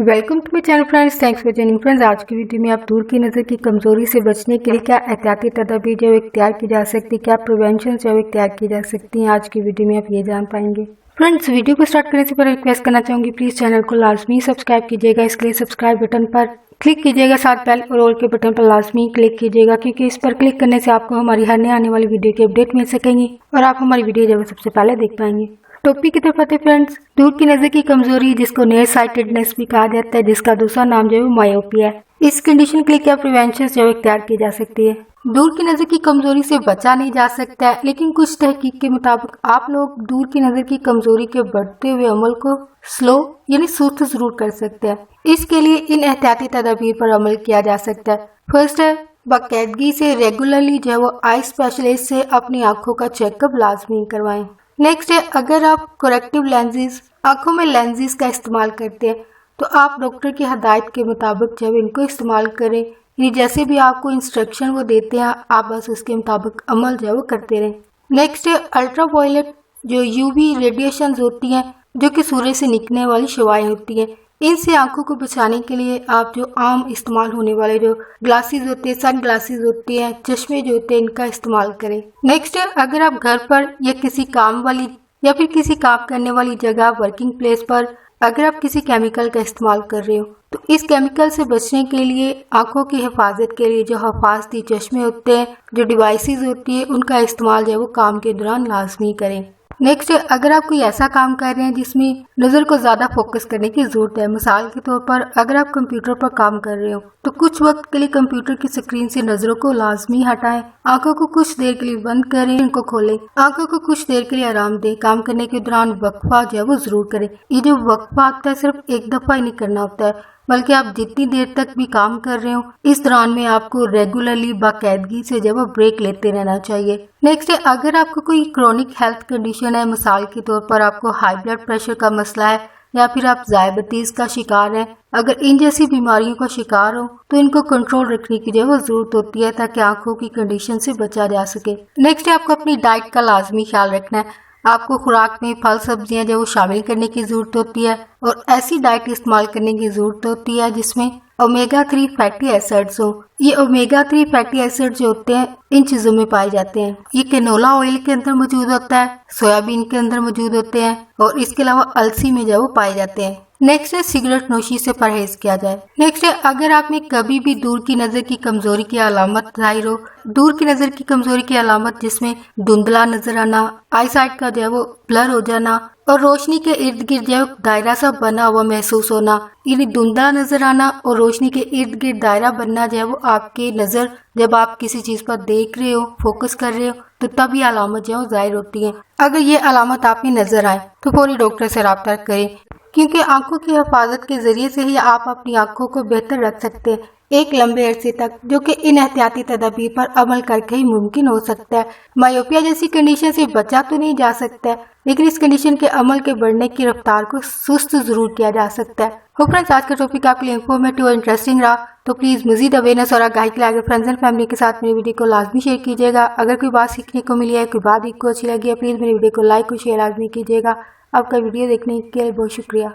Welcome to my channel friends, thanks for joining friends. आज की video में आप दूर की नज़र की कमजोरी से बचने के लिए क्या एहतियाती तदाबीर जो इख्तियार की जा सकती है, क्या प्रिवेंशन जो इख्तियार की जा सकती हैं, आज की वीडियो में आप ये जान पाएंगे। फ्रेंड्स, वीडियो को स्टार्ट करने से पहले रिक्वेस्ट करना चाहूँगी, प्लीज़ चैनल को लाजमी सब्सक्राइब कीजिएगा। इसके लिए सब्सक्राइब बटन पर क्लिक कीजिएगा, साथ बेल और ऑल के बटन पर लाजमी क्लिक कीजिएगा, क्योंकि इस पर क्लिक करने से आपको हमारी हर नए आने वाली वीडियो की अपडेट मिल सकेंगी और आप हमारी वीडियो जब सबसे पहले देख पाएंगे। टॉपिक की तरफ आते फ्रेंड्स, दूर की नजर की कमजोरी जिसको नियर साइटेडनेस भी कहा जाता है, जिसका दूसरा नाम जो है मायोपिया है। इस कंडीशन के लिए क्या प्रिवेंशन जो इख्तियार की जा सकती है। दूर की नजर की कमजोरी से बचा नहीं जा सकता है, लेकिन कुछ तहकीक के मुताबिक आप लोग दूर की नजर की कमजोरी के बढ़ते हुए अमल को स्लो यानी सुस्त जरूर कर सकते हैं। इसके लिए इन एहतियाती तदाबीर पर अमल किया जा सकता है। फर्स्ट है, बाकायदगी से रेगुलरली जो है वो आई स्पेशलिस्ट से अपनी आंखों का चेकअप लाजमी करवाएं। नेक्स्ट है, अगर आप करेक्टिव लेंसेज आंखों में लेंसेज का इस्तेमाल करते हैं तो आप डॉक्टर की हदायत के मुताबिक जब इनको इस्तेमाल करें, यानी जैसे भी आपको इंस्ट्रक्शन वो देते हैं आप बस उसके मुताबिक अमल जो है वो करते रहें। नेक्स्ट है, अल्ट्रावायलेट जो यूवी रेडिएशंस होती हैं, जो कि सूरज से निकलने वाली शवाएं होती हैं, इनसे आंखों को बचाने के लिए आप जो आम इस्तेमाल होने वाले जो ग्लासेस होते हैं, सन ग्लासेस होती हैं, चश्मे जो होते हैं, इनका इस्तेमाल करें। नेक्स्ट है, अगर आप घर पर या किसी काम वाली या फिर किसी काम करने वाली जगह वर्किंग प्लेस पर अगर आप किसी केमिकल का इस्तेमाल कर रहे हो तो इस केमिकल से बचने के लिए आंखों की हिफाजत के लिए जो हिफाजती चश्मे होते हैं, जो डिवाइसेस होती है, उनका इस्तेमाल जो है वो काम के दौरान लाजमी करें। नेक्स्ट है, अगर आप कोई ऐसा काम कर रहे हैं जिसमें नज़र को ज़्यादा फोकस करने की ज़रूरत है, मिसाल के तौर पर अगर आप कंप्यूटर पर काम कर रहे हो तो कुछ वक्त के लिए कंप्यूटर की स्क्रीन से नज़रों को लाजमी हटाएं, आंखों को कुछ देर के लिए बंद करें, इनको खोलें, आंखों को कुछ देर के लिए आराम दें। काम करने के दौरान वक्फा जो है वो ज़रूर करें। ये जो वक्फा आता है सिर्फ एक दफ़ा ही नहीं करना होता है, बल्कि आप जितनी देर तक भी काम कर रहे हो इस दौरान में आपको रेगुलरली बाकायदगी से जब ब्रेक लेते रहना चाहिए। नेक्स्ट है, अगर आपको कोई क्रोनिक हेल्थ कंडीशन है, मिसाल के तौर पर आपको हाई ब्लड प्रेशर का मसला है या फिर आप डायबिटीज का शिकार है, अगर इन जैसी बीमारियों का शिकार हो तो इनको कंट्रोल रखने की जो है वो जरूरत होती है ताकि आंखों की कंडीशन से बचा जा सके। नेक्स्ट है, आपको अपनी डाइट का लाजमी ख्याल रखना है। आपको खुराक में फल सब्जियां जो वो शामिल करने की जरूरत होती है और ऐसी डाइट इस्तेमाल करने की जरूरत होती है जिसमें ओमेगा 3 फैटी एसिड्स हो। ये ओमेगा 3 फैटी एसिड जो होते हैं इन चीजों में पाए जाते हैं। ये कैनोला ऑयल के अंदर मौजूद होता है, सोयाबीन के अंदर मौजूद होते हैं और इसके अलावा अलसी में जो वो पाए जाते हैं। नेक्स्ट है, सिगरेट नोशी से परहेज किया जाए। नेक्स्ट है, अगर आप में कभी भी दूर की नजर की कमजोरी की अलामत जाहिर हो, दूर की नजर की कमजोरी की अलामत जिसमें धुंधला नजर आना, आई साइट का जो है वो ब्लर हो जाना और रोशनी के इर्द गिर्द जो दायरा सा बना हुआ महसूस होना, यानी धुंधला नजर आना और रोशनी के इर्द गिर्द दायरा बनना जो है वो आपकी नजर जब आप किसी चीज पर देख रहे हो, फोकस कर रहे हो तो तब ये अलामत जो है जाहिर होती है। अगर ये अलामत आप में नजर आए तो फौरी डॉक्टर से राब्ता करें, क्योंकि आंखों की हिफाजत के जरिए से ही आप अपनी आंखों को बेहतर रख सकते हैं एक लंबे अरसे तक, जो कि इन एहतियाती तदाबीर पर अमल करके ही मुमकिन हो सकता है। मायोपिया जैसी कंडीशन से बचा तो नहीं जा सकता है, लेकिन इस कंडीशन के अमल के बढ़ने की रफ्तार को सुस्त जरूर किया जा सकता है। तो फ्रेंड्स, आज का टॉपिक आपके लिए इंफॉर्मेटिव और इंटरेस्टिंग रहा तो प्लीज़ मजीद अवेयरनेस और आगाही के लिए आगे फ्रेंड्स एंड फैमिली के साथ मेरी वीडियो को लाजमी शेयर कीजिएगा। अगर कोई बात सीखने को मिली है, कोई बात आपको अच्छी लगी है, प्लीज़ मेरी वीडियो को लाइक और शेयर लाजमी कीजिएगा। आपका वीडियो देखने के लिए बहुत शुक्रिया।